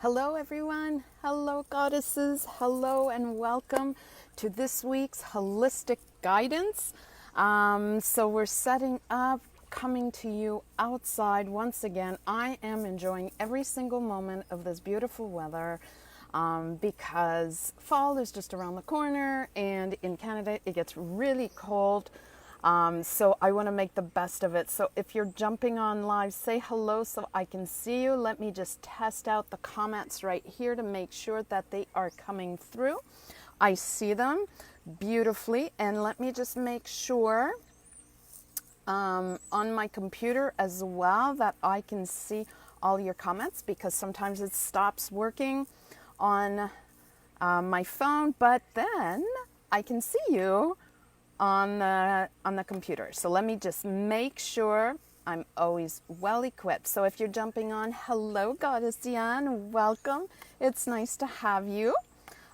Hello, everyone. Hello, goddesses. Hello, and welcome to this week's holistic guidance. So, we're setting up, coming to you outside once again. I am enjoying every single moment of this beautiful weather because fall is just around the corner, and in Canada, it gets really cold. So I want to make the best of it. So if you're jumping on live, say hello so I can see you. Let me just test out the comments right here to make sure that they are coming through. I see them beautifully. And let me just make sure on my computer as well that I can see all your comments, because sometimes it stops working on my phone, but then I can see you on the computer. So let me just make sure I'm always well equipped. So if you're jumping on, hello, Goddess Diane, welcome. It's nice to have you.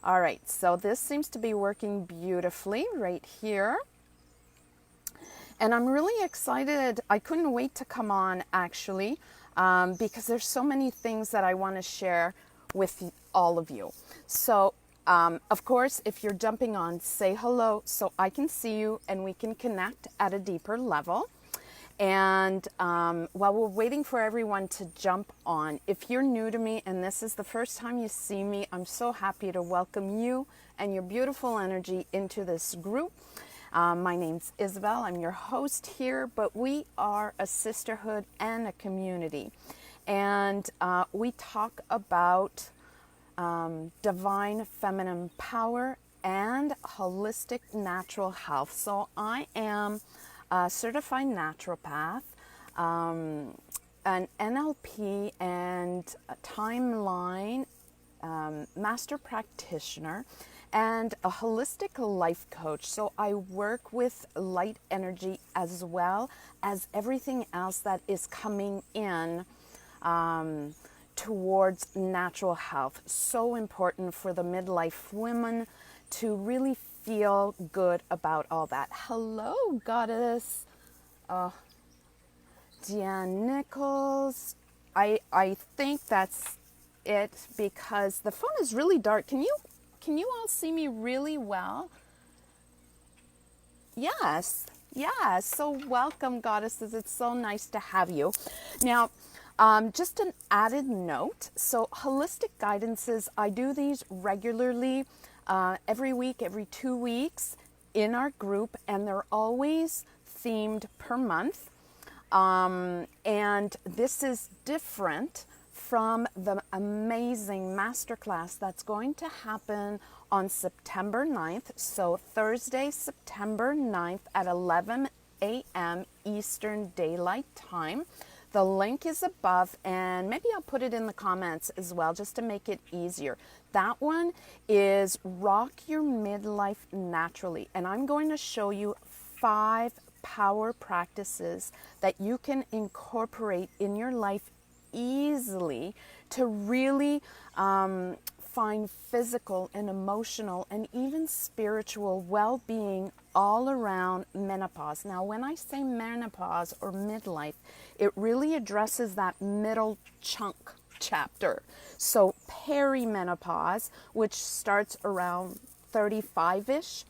All right, so this seems to be working beautifully right here. And I'm really excited. I couldn't wait to come on, actually, because there's so many things that I want to share with all of you. So of course, if you're jumping on, say hello so I can see you and we can connect at a deeper level. And while we're waiting for everyone to jump on, if you're new to me and this is the first time you see me, I'm so happy to welcome you and your beautiful energy into this group. My name's Isabelle. I'm your host here, but we are a sisterhood and a community. And we talk about divine feminine power and holistic natural health. So I am a certified naturopath, an NLP and a timeline master practitioner, and a holistic life coach. So I work with light energy as well as everything else that is coming in towards natural health. So important for the midlife woman to really feel good about all that. Hello, Goddess. Deanne Nichols. I think that's it because the phone is really dark. Can you all see me really well? Yes. So welcome, goddesses. It's so nice to have you. Now, just an added note. So holistic guidances, I do these regularly, every week, every 2 weeks in our group, and they're always themed per month. And this is different from the amazing masterclass that's going to happen on September 9th. So Thursday, September 9th at 11 a.m. Eastern Daylight Time. The link is above, and maybe I'll put it in the comments as well just to make it easier. That one is Rock Your Midlife Naturally, and I'm going to show you 5 power practices that you can incorporate in your life easily to really find physical and emotional and even spiritual well-being all around menopause. Now, when I say menopause or midlife, it really addresses that middle chunk chapter. So Peri Menopause, which starts around 35-ish,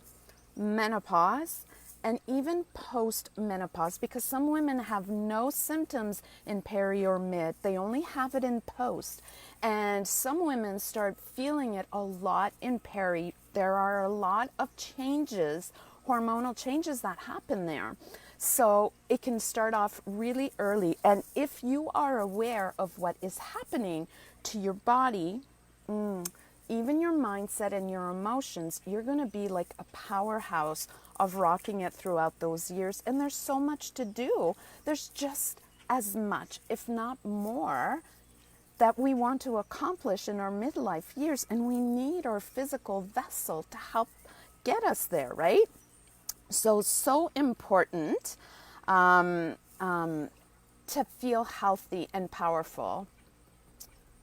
menopause, and even post-menopause, because some women have no symptoms in peri or mid. They only have it in post. And some women start feeling it a lot in peri. There are a lot of changes, hormonal changes that happen there. So it can start off really early. And if you are aware of what is happening to your body, even your mindset and your emotions, you're going to be like a powerhouse of rocking it throughout those years. And there's so much to do. There's just as much, if not more, that we want to accomplish in our midlife years. And we need our physical vessel to help get us there, right? So important to feel healthy and powerful.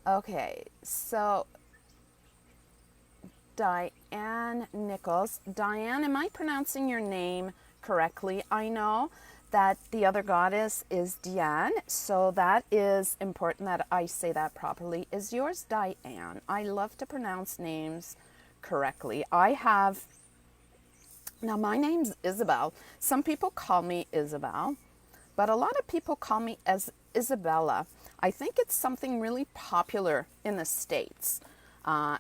Okay, so Diane Nichols. Diane, am I pronouncing your name correctly? I know that the other goddess is Diane, so that is important that I say that properly. Is yours Diane? I love to pronounce names correctly. Now my name's Isabelle. Some people call me Isabelle, but a lot of people call me as Isabella. I think it's something really popular in the States,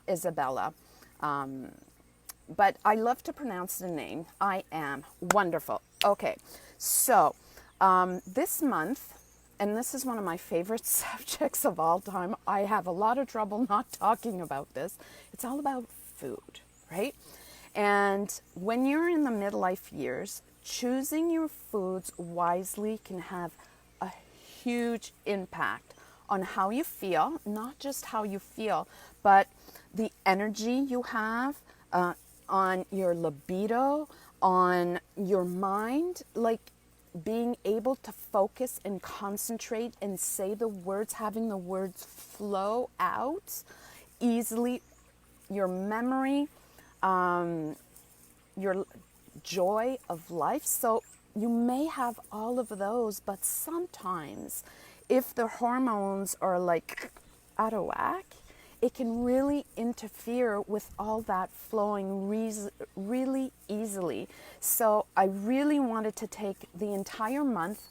Isabella. But I love to pronounce the name. I am wonderful. Okay, so this month, and this is one of my favorite subjects of all time. I have a lot of trouble not talking about this. It's all about food, right? And when you're in the midlife years, choosing your foods wisely can have a huge impact on how you feel, not just how you feel, but the energy you have, on your libido, on your mind, like being able to focus and concentrate and say the words, having the words flow out easily, your memory, your joy of life. So you may have all of those, but sometimes if the hormones are like out of whack, it can really interfere with all that flowing really easily. So I really wanted to take the entire month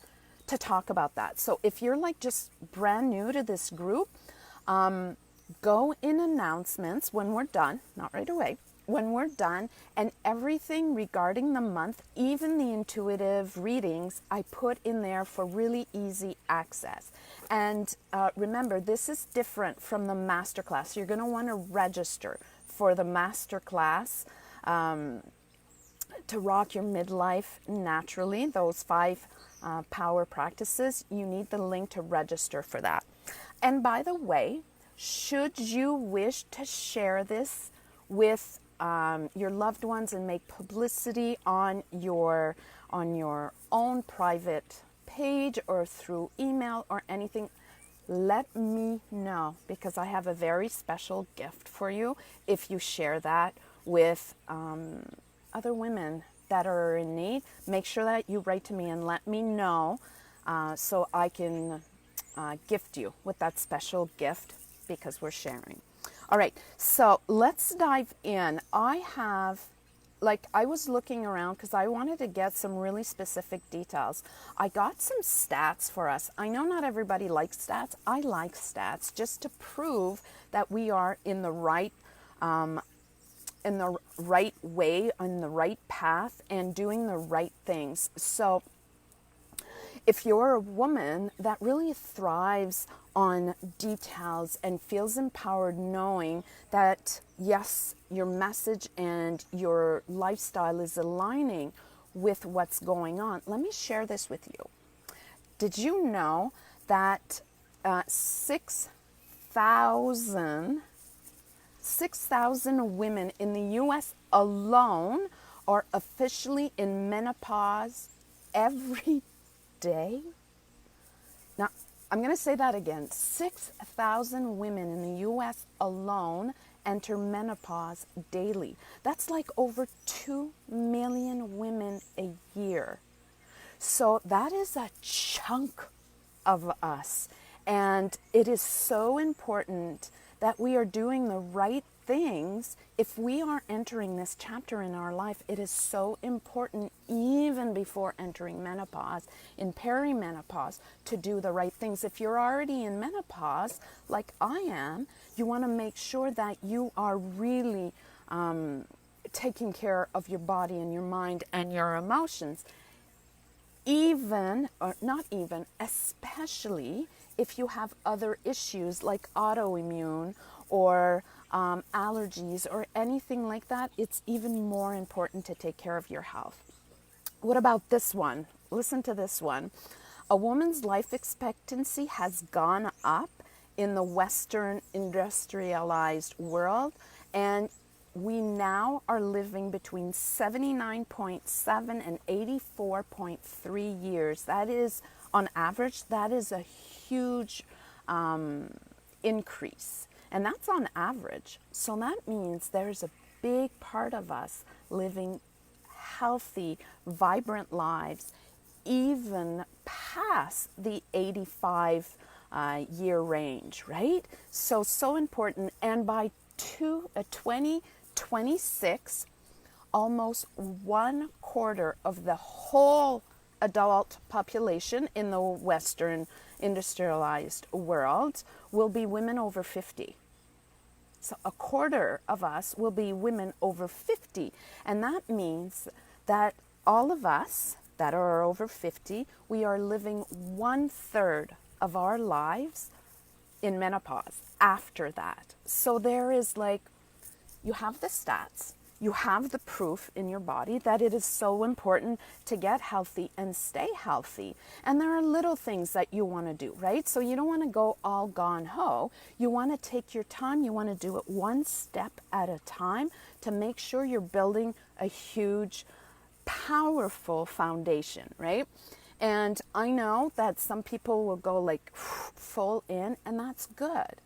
to talk about that. So if you're like just brand new to this group, go in announcements when we're done, not right away, when we're done, and everything regarding the month, even the intuitive readings, I put in there for really easy access. And remember, this is different from the masterclass. You're going to want to register for the masterclass to rock your midlife naturally, those 5 power practices. You need the link to register for that. And by the way, should you wish to share this with your loved ones and make publicity on your own private page or through email or anything, let me know, because I have a very special gift for you if you share that with other women that are in need. Make sure that you write to me and let me know so I can gift you with that special gift, because we're sharing. All right, so let's dive in. I was looking around because I wanted to get some really specific details. I got some stats for us. I know not everybody likes stats. I like stats just to prove that we are in the right way, on the right path, and doing the right things. So if you're a woman that really thrives on details and feels empowered knowing that, yes, your message and your lifestyle is aligning with what's going on, let me share this with you. Did you know that 6,000 women in the U.S. alone are officially in menopause every day? Now, I'm going to say that again. 6,000 women in the U.S. alone enter menopause daily. That's like over 2 million women a year. So that is a chunk of us. And it is so important that we are doing the right things. If we are entering this chapter in our life, it is so important, even before entering menopause, in peri-menopause, to do the right things. If you're already in menopause, like I am, you want to make sure that you are really taking care of your body and your mind and your emotions. Especially if you have other issues like autoimmune or allergies or anything like that, it's even more important to take care of your health. What about this one? Listen to this one. A woman's life expectancy has gone up in the Western industrialized world, and we now are living between 79.7 and 84.3 years. That is, on average, that is a huge increase. And that's on average. So that means there's a big part of us living healthy, vibrant lives even past the 85 year range, right? So important. And by 2026, almost 1/4 of the whole adult population in the Western industrialized world will be women over 50. So 1/4 of us will be women over 50. And that means that all of us that are over 50, we are living 1/3 of our lives in menopause after that. So there is like, you have the stats, you have the proof in your body that it is so important to get healthy and stay healthy. And there are little things that you want to do, right? So you don't want to go all gung ho. You want to take your time. You want to do it one step at a time to make sure you're building a huge, powerful foundation, right? And I know that some people will go like full in, and that's good.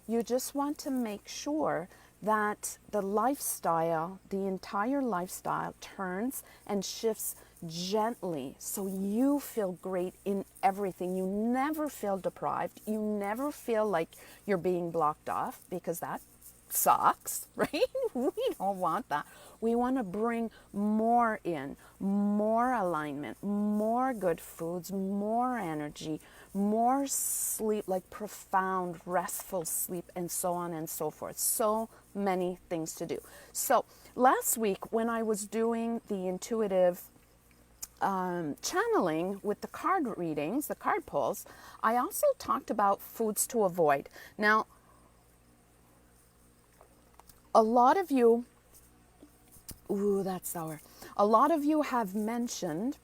You just want to make sure that the lifestyle, the entire lifestyle turns and shifts gently so you feel great in everything. You never feel deprived. You never feel like you're being blocked off, because that sucks, right? We don't want that. We want to bring more in, more alignment, more good foods, more energy, more sleep, like profound, restful sleep, and so on and so forth. So many things to do. So last week when I was doing the intuitive channeling with the card readings, the card pulls, I also talked about foods to avoid. Now, a lot of you, ooh, that's sour. A lot of you have mentioned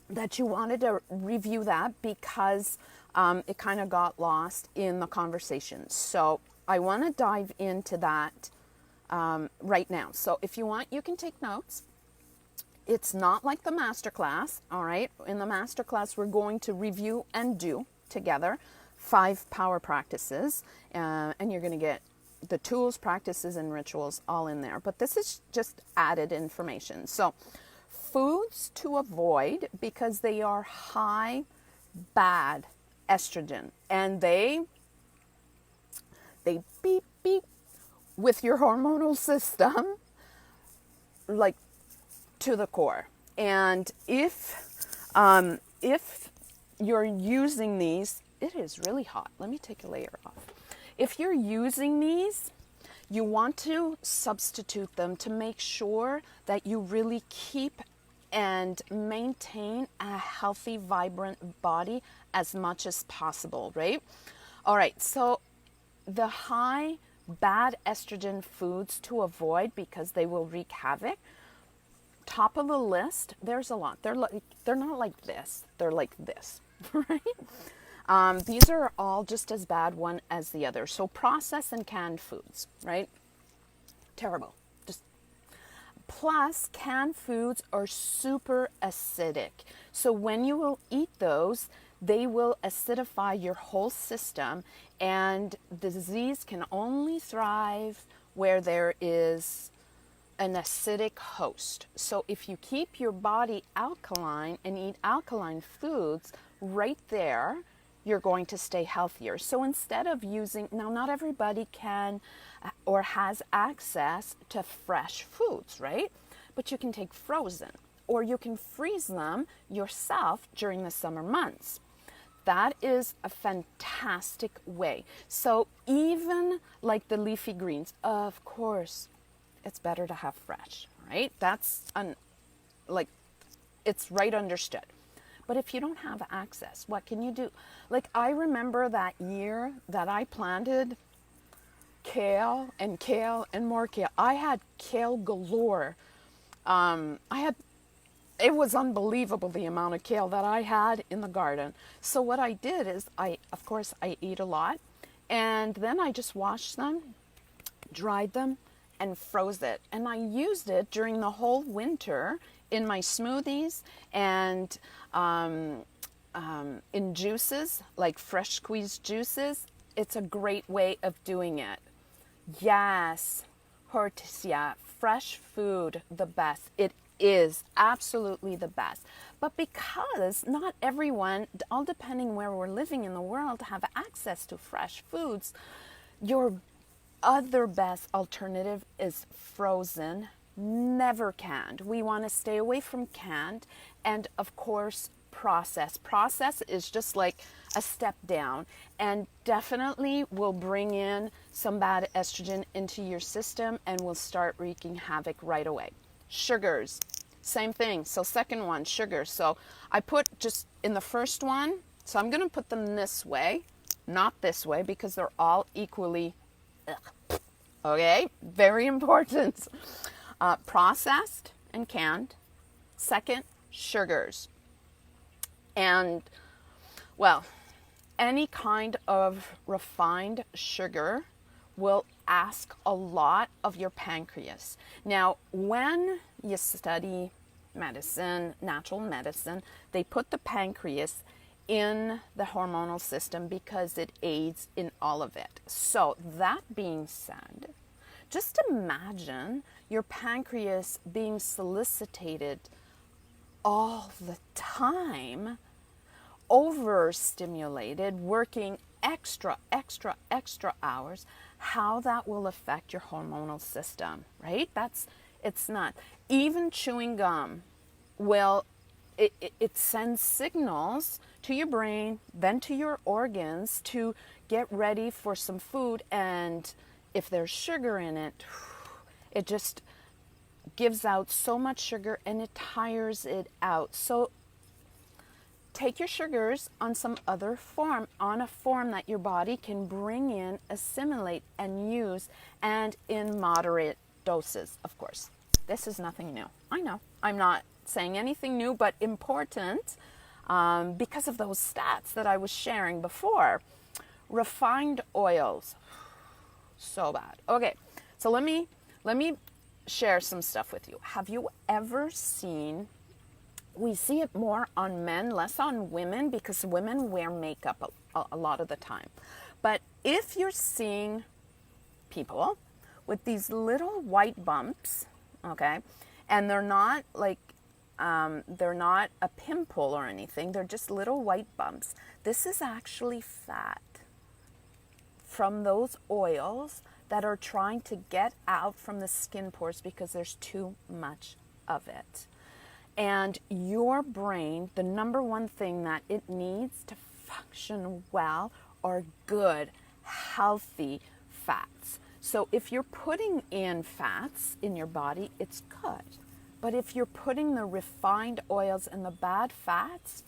that you wanted to review that because it kind of got lost in the conversation. So I want to dive into that right now. So if you want, you can take notes. It's not like the masterclass, all right? In the masterclass, we're going to review and do together 5 power practices, and you're going to get the tools, practices, and rituals all in there. But this is just added information. So foods to avoid because they are high, bad estrogen, and they beep, beep with your hormonal system, like to the core. And if you're using these, it is really hot. Let me take a layer off. If you're using these, you want to substitute them to make sure that you really keep and maintain a healthy, vibrant body as much as possible, right? All right, so the high, bad estrogen foods to avoid because they will wreak havoc. Top of the list, there's a lot. They're not like this. They're like this, right? These are all just as bad one as the other. So processed and canned foods, right? Terrible. Plus, canned foods are super acidic. So when you will eat those, they will acidify your whole system, and the disease can only thrive where there is an acidic host. So if you keep your body alkaline and eat alkaline foods right there, you're going to stay healthier. So instead of using, now not everybody can or has access to fresh foods, right? But you can take frozen, or you can freeze them yourself during the summer months. That is a fantastic way. So even like the leafy greens, of course, it's better to have fresh, right? That's it's right understood. But if you don't have access, what can you do? Like, I remember that year that I planted kale and more kale. I had kale galore. It was unbelievable the amount of kale that I had in the garden. So what I did is I eat a lot, and then I just washed them, dried them, and froze it. And I used it during the whole winter in my smoothies and in juices, like fresh squeezed juices. It's a great way of doing it. Yes, Hortensia, fresh food, the best. It is absolutely the best. But because not everyone, all depending where we're living in the world, have access to fresh foods, your other best alternative is frozen, never canned. We want to stay away from canned, and of course process is just like a step down, and definitely will bring in some bad estrogen into your system and will start wreaking havoc right away. Sugars, same thing. So second one, sugar. So I put just in the first one, so I'm going to put them this way, not this way, because they're all equally okay, very important. Processed and canned. Second, sugars. And, well, any kind of refined sugar will ask a lot of your pancreas. Now, when you study medicine, natural medicine, they put the pancreas in the hormonal system because it aids in all of it. So that being said, just imagine your pancreas being solicited all the time, overstimulated, working extra hours, how that will affect your hormonal system, right? It's not. Even chewing gum will, it sends signals to your brain, then to your organs to get ready for some food. And if there's sugar in it, it just gives out so much sugar and it tires it out. So take your sugars on some other form, on a form that your body can bring in, assimilate, and use, and in moderate doses, of course. This is nothing new. I know. I'm not saying anything new, but important because of those stats that I was sharing before. Refined oils, so bad. Okay, so let me share some stuff with you. Have you ever seen, we see it more on men, less on women, because women wear makeup a lot of the time. But if you're seeing people with these little white bumps, okay, and they're not like, they're not a pimple or anything, they're just little white bumps. This is actually fat from those oils that are trying to get out from the skin pores because there's too much of it. And your brain, the number one thing that it needs to function well are good, healthy fats. So if you're putting in fats in your body, it's good. But if you're putting the refined oils and the bad fats,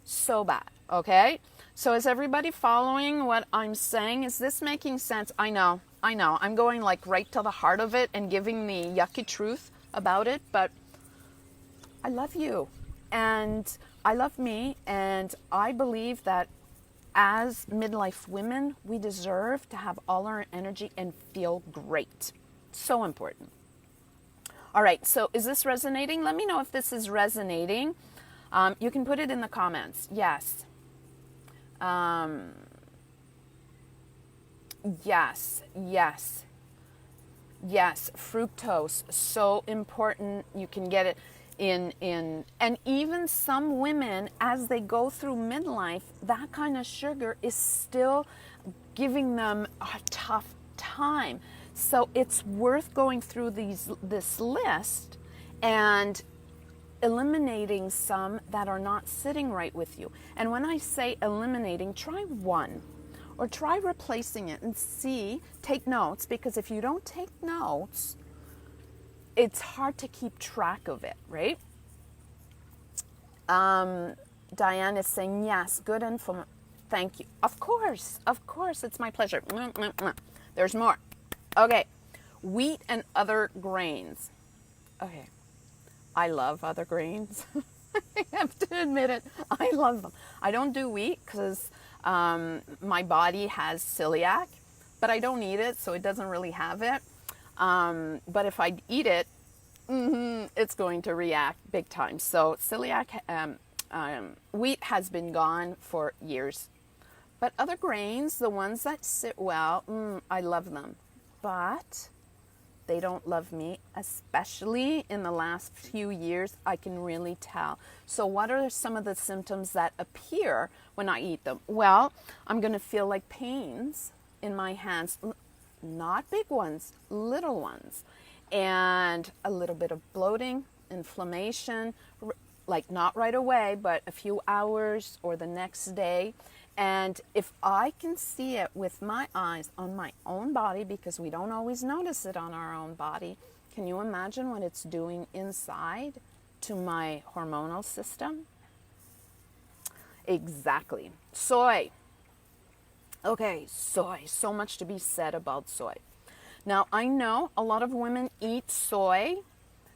so bad, okay? So is everybody following what I'm saying? Is this making sense? I know. I'm going like right to the heart of it and giving the yucky truth about it, but I love you and I love me, and I believe that as midlife women, we deserve to have all our energy and feel great. So important. All right, so is this resonating? Let me know if this is resonating. You can put it in the comments. Yes. Yes, fructose, so important. You can get it in, and even some women, as they go through midlife, that kind of sugar is still giving them a tough time. So it's worth going through this list and eliminating some that are not sitting right with you. And when I say eliminating, try one or try replacing it and see, take notes, because if you don't take notes, it's hard to keep track of it, right? Diane is saying, yes, good info. Thank you. Of course, it's my pleasure. There's more. Okay, wheat and other grains. Okay, I love other grains. I have to admit it. I love them. I don't do wheat because my body has celiac, but I don't eat it, so it doesn't really have it. But if I eat it, it's going to react big time. So celiac, wheat has been gone for years. But other grains, the ones that sit well, I love them. But They don't love me, especially in the last few years. I can really tell. So what are some of the symptoms that appear when I eat them? Well, I'm going to feel like pains in my hands, not big ones, little ones, and a little bit of bloating, inflammation, like not right away, but a few hours or the next day. And if I can see it with my eyes on my own body, because we don't always notice it on our own body, can you imagine what it's doing inside to my hormonal system? Exactly. Soy. Okay, soy. So much to be said about soy. Now, I know a lot of women eat soy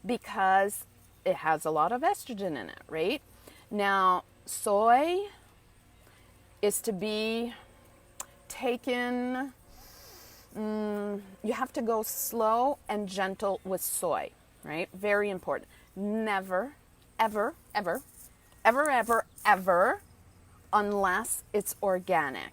because it has a lot of estrogen in it, right? Now, soy is to be taken, you have to go slow and gentle with soy, right? Very important. Never, ever, ever, ever, ever, ever, unless it's organic.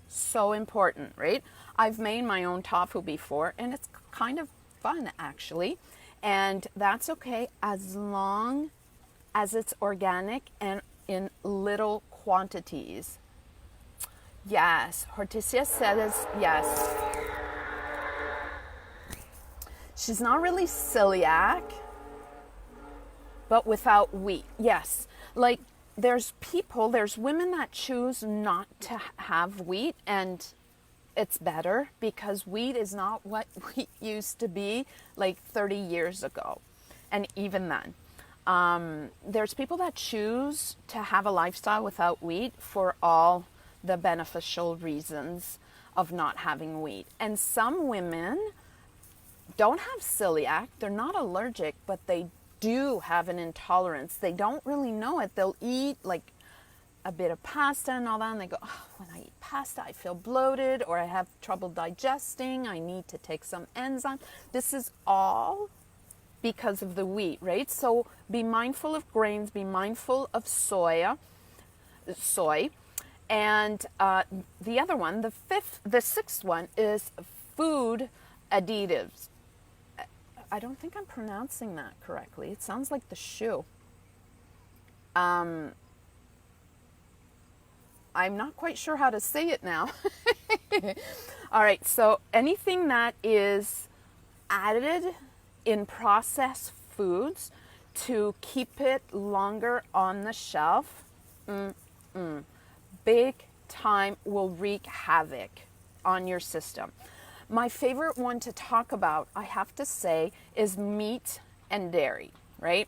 So important, right? I've made my own tofu before, and it's kind of fun, actually. And that's okay as long as it's organic and in little quantities. Yes, Hortensia says yes. She's not really celiac, but without wheat. Yes, like there's women that choose not to have wheat, and it's better because wheat is not what wheat used to be like 30 years ago. And even then, there's people that choose to have a lifestyle without wheat for all the beneficial reasons of not having wheat. And some women don't have celiac, they're not allergic, but they do have an intolerance. They don't really know it. They'll eat like a bit of pasta and all that, and they go, oh, when I eat pasta, I feel bloated, or I have trouble digesting, I need to take some enzyme. This is all because of the wheat, right? So be mindful of grains, be mindful of soy. And the other one, the sixth one is food additives. I don't think I'm pronouncing that correctly. It sounds like the shoe. I'm not quite sure how to say it now. All right, so anything that is added in processed foods to keep it longer on the shelf, big time will wreak havoc on your system. My favorite one to talk about, I have to say, is meat and dairy, right?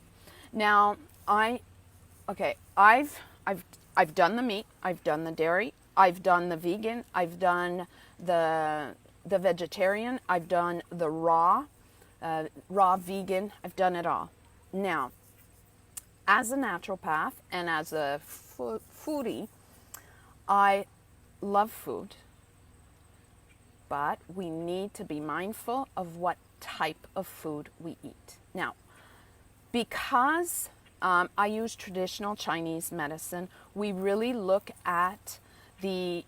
Now, I've done the meat, I've done the dairy, I've done the vegan, I've done the vegetarian, I've done the raw vegan, I've done it all. Now, as a naturopath and as a foodie, I love food, but we need to be mindful of what type of food we eat. Now, because I use traditional Chinese medicine, we really look at the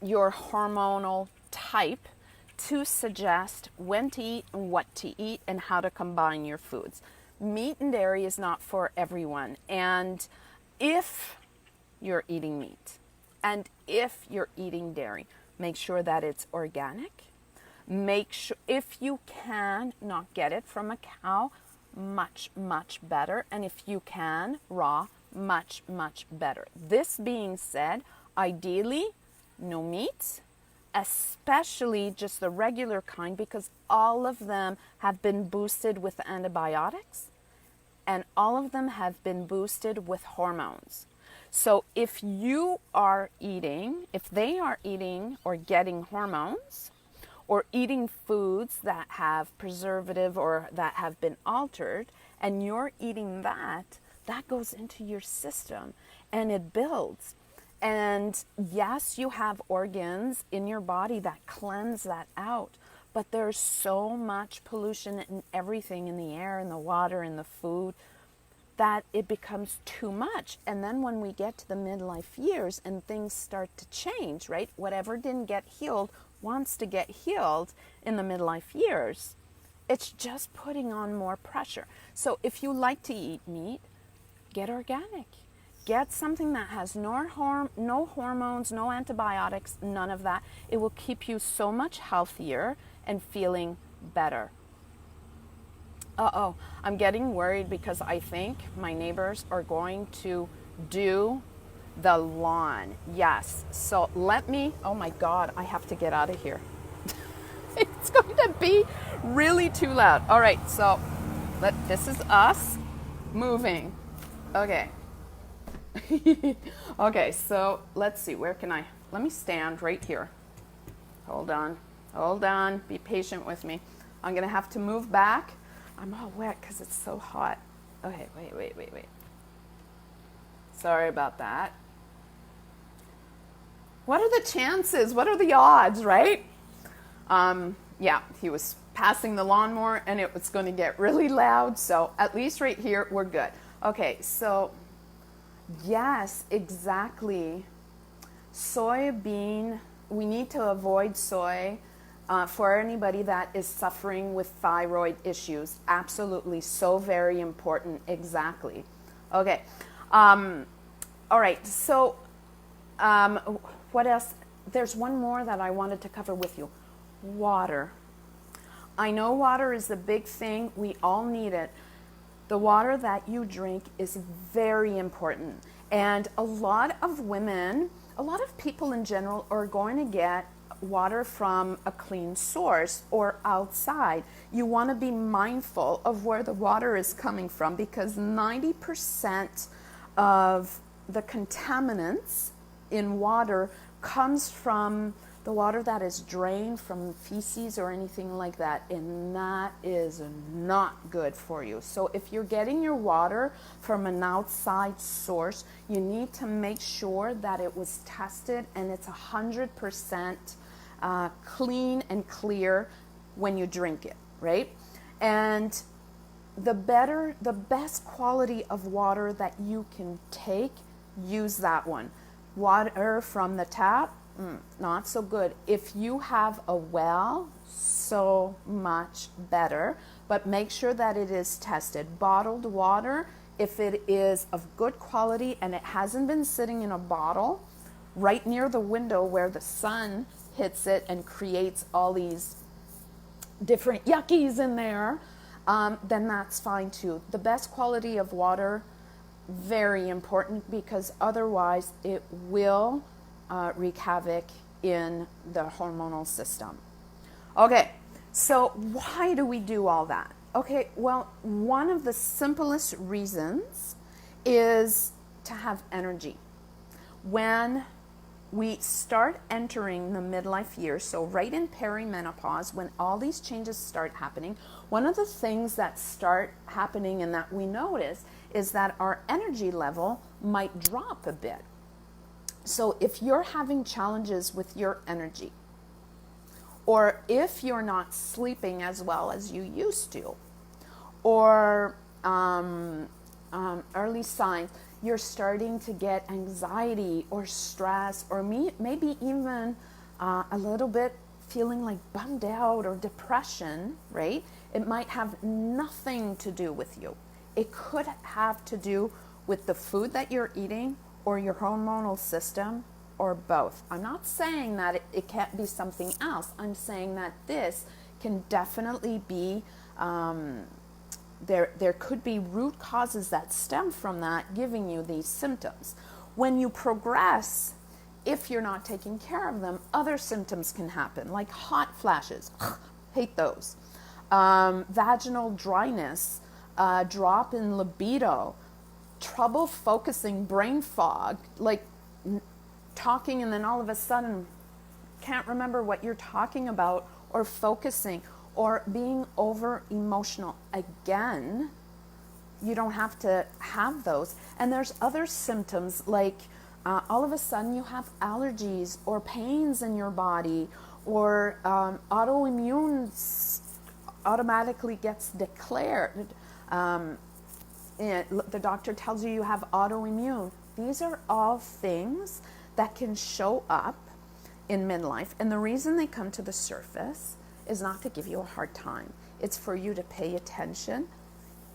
your hormonal type to suggest when to eat and what to eat and how to combine your foods. Meat and dairy is not for everyone, and if you're eating meat and if you're eating dairy, make sure that it's organic. Make sure, if you can not get it from a cow, much, much better. And if you can, raw, much, much better. This being said, ideally, no meat, especially just the regular kind, because all of them have been boosted with antibiotics and all of them have been boosted with hormones. So if they are eating or getting hormones or eating foods that have preservative or that have been altered, and you're eating that goes into your system and it builds. And yes, you have organs in your body that cleanse that out, but there's so much pollution in everything, in the air, in the water, in the food, that it becomes too much. And then when we get to the midlife years and things start to change, right? Whatever didn't get healed wants to get healed in the midlife years. It's just putting on more pressure. So if you like to eat meat, get organic. Get something that has no hormones, no antibiotics, none of that. It will keep you so much healthier and feeling better. Uh-oh, I'm getting worried because I think my neighbors are going to do the lawn. Yes, so let me, oh my God, I have to get out of here. It's going to be really too loud. All right, so this is us moving. Okay. Okay, so let's see, let me stand right here. Hold on, be patient with me. I'm gonna have to move back. I'm all wet because it's so hot. Okay, wait. Sorry about that. What are the chances? What are the odds, right? Yeah, he was passing the lawnmower and it was going to get really loud. So at least right here, we're good. Okay, so yes, exactly. Soybean, we need to avoid soy for anybody that is suffering with thyroid issues. Absolutely, so very important, exactly. Okay, all right, so what else? There's one more that I wanted to cover with you. Water. I know water is the big thing. We all need it. The water that you drink is very important. And a lot of women, a lot of people in general are going to get water from a clean source or outside. You want to be mindful of where the water is coming from because 90% of the contaminants in water comes from the water that is drained from feces or anything like that, and that is not good for you. So if you're getting your water from an outside source, you need to make sure that it was tested and it's 100% clean and clear when you drink it, right? And the best quality of water that you can take, use that one. Water from the tap, not so good. If you have a well, so much better, but make sure that it is tested. Bottled water, if it is of good quality and it hasn't been sitting in a bottle right near the window where the sun hits it and creates all these different yuckies in there, then that's fine too. The best quality of water, very important, because otherwise it will wreak havoc in the hormonal system. Okay, so why do we do all that? Okay, well, one of the simplest reasons is to have energy. When we start entering the midlife years, so right in peri-menopause, when all these changes start happening, one of the things that start happening and that we notice is that our energy level might drop a bit. So if you're having challenges with your energy, or if you're not sleeping as well as you used to, or early signs, you're starting to get anxiety or stress, or maybe even a little bit feeling like bummed out or depression, right? It might have nothing to do with you. It could have to do with the food that you're eating or your hormonal system, or both. I'm not saying that it can't be something else. I'm saying that this can definitely be, there could be root causes that stem from that giving you these symptoms. When you progress, if you're not taking care of them, other symptoms can happen, like hot flashes. Hate those. Vaginal dryness, drop in libido, trouble focusing, brain fog, like talking and then all of a sudden can't remember what you're talking about, or focusing, or being over emotional. Again, you don't have to have those. And there's other symptoms like all of a sudden you have allergies or pains in your body, or autoimmune automatically gets declared. The doctor tells you have autoimmune. These are all things that can show up in midlife. And the reason they come to the surface is not to give you a hard time. It's for you to pay attention,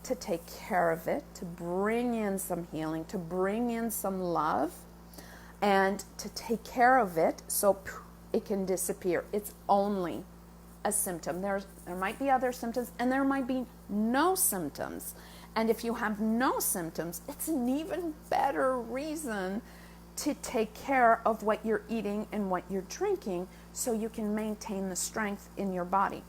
to take care of it, to bring in some healing, to bring in some love, and to take care of it so it can disappear. It's only a symptom. There might be other symptoms, and there might be no symptoms. And if you have no symptoms, it's an even better reason to take care of what you're eating and what you're drinking so you can maintain the strength in your body.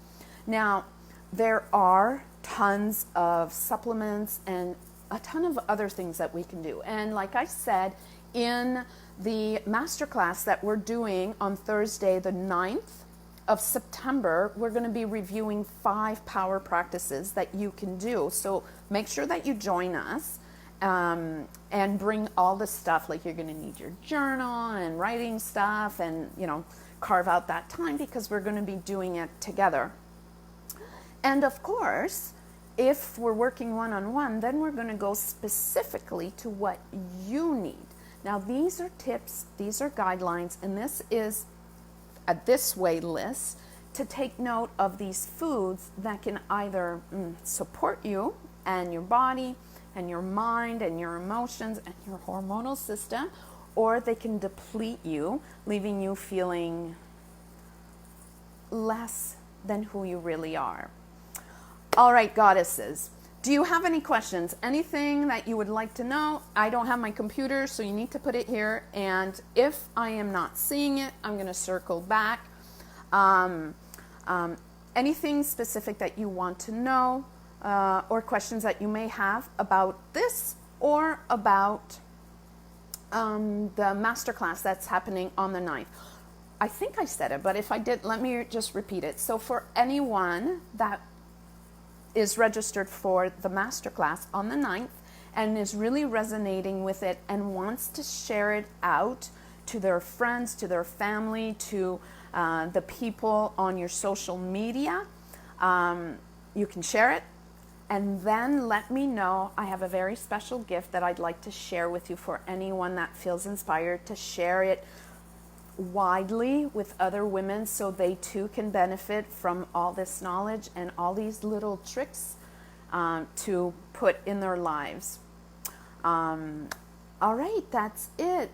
Now, there are tons of supplements and a ton of other things that we can do. And like I said, in the masterclass that we're doing on Thursday, the 9th of September, we're going to be reviewing 5 power practices that you can do. So make sure that you join us and bring all the stuff. Like, you're going to need your journal and writing stuff, and carve out that time because we're going to be doing it together. And of course, if we're working one-on-one, then we're going to go specifically to what you need. Now, these are tips, these are guidelines, and this is a this way list to take note of these foods that can either support you and your body and your mind and your emotions and your hormonal system, or they can deplete you, leaving you feeling less than who you really are. All right, goddesses, do you have any questions? Anything that you would like to know? I don't have my computer, so you need to put it here. And if I am not seeing it, I'm going to circle back. Anything specific that you want to know, or questions that you may have about this or about the masterclass that's happening on the 9th. I think I said it, but if I did, let me just repeat it. So for anyone that is registered for the masterclass on the 9th and is really resonating with it and wants to share it out to their friends, to their family, to the people on your social media, you can share it and then let me know. I have a very special gift that I'd like to share with you for anyone that feels inspired to share it widely with other women so they too can benefit from all this knowledge and all these little tricks to put in their lives. All right, that's it.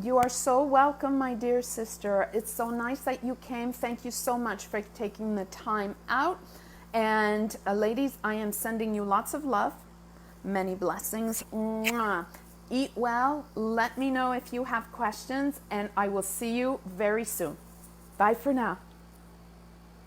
You are so welcome, my dear sister. It's so nice that you came. Thank you so much for taking the time out. And ladies, I am sending you lots of love, many blessings. Mwah. Eat well. Let me know if you have questions, and I will see you very soon. Bye for now.